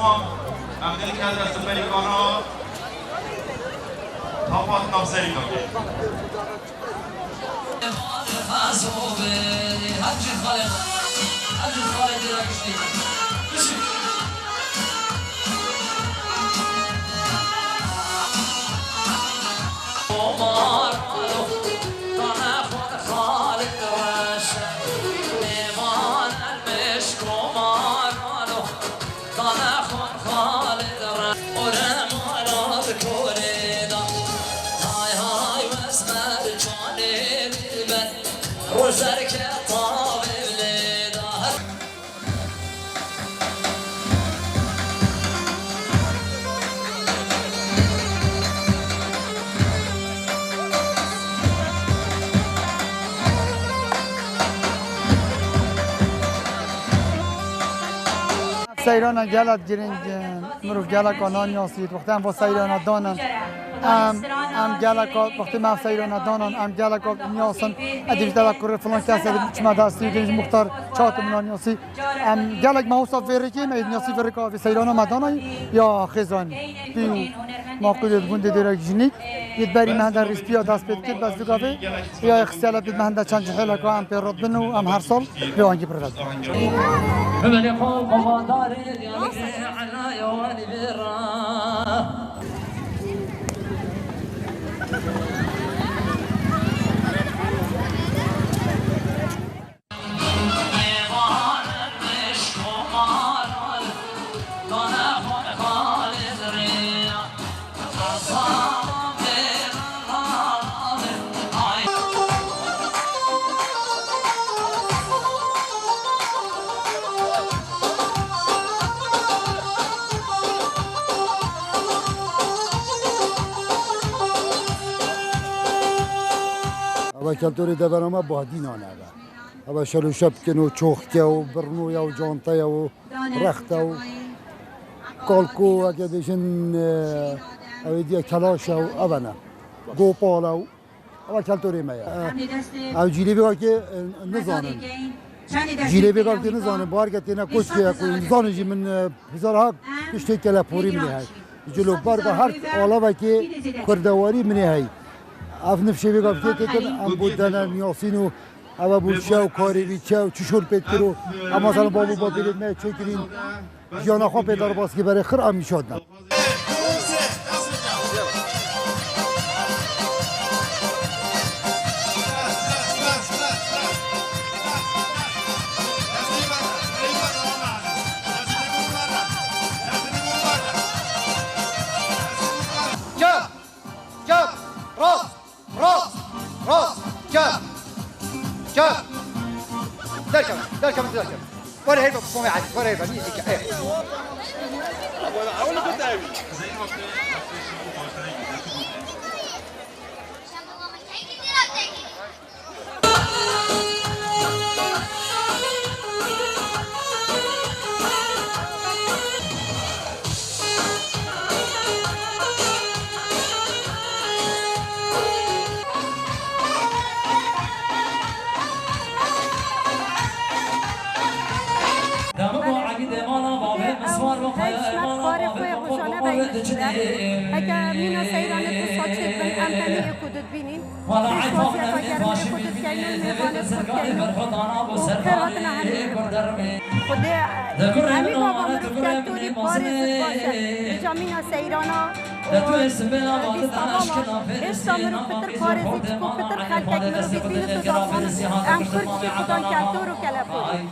تمام امدلی که از سپریکانا تاپات نفسری داده سیران گلت گرنگ مروف گلک آنان یاسید وقتی هم با سیران دانن ام گلک وقتی من سیران دانن ام گلک نیاسن ادیش دلک کره فلان کسی چما دستی دنج مختار چهات منان یاسی ام گلک ماوسا فرکی مید یاسی فرکا و سیران مدانای یا خزان پیو ما کدید گنده درک جنیک یه بری من در ریسپیا دست بید کد بس دکافه یا اختیال بید من در چند جهل که ام پیراد بنو ام هر سال به آنگی پرد و کلتوری دبرما بادین آنها و شلو شب کنو چوخکه و برنویا و جانتایا و رخته و کالکو و که دیشن اویدیا کلاشه و اونا گوپالا و کلتوری مایا او جیلیبی که نزانن جیلیبی که نزانن بارگتی نه کش که نزانجی من هزارها کشته کلا پوری منی های جلو بارگا هر آلا که کردواری منی های اف نفشه بگم که کن ام بودن نیاسینو اما بود شو کاری بی شو چشول پیت کرو اما مثلا بابو با بیرد نه چه کنین جانا خواه پیدار باز که برای خر ام میشد نه دركم ولا هيبه بصومي عادي ولا هيبه ميزيكا ايه اول كنت قوي اگر مینا سیران تو ساچه بن امنی کودت بینین پیشوازی تا گرمی کودت کینن میوان کود کینن و کراتنا همی خود همی بابا مروف کلتوری پاریز باشه بجا مینا سیرانا استا مروف پتر پاریزی چکو پتر خلقک مروفی بینه تو داستان ام کرد که خودان کلتور و کلپوری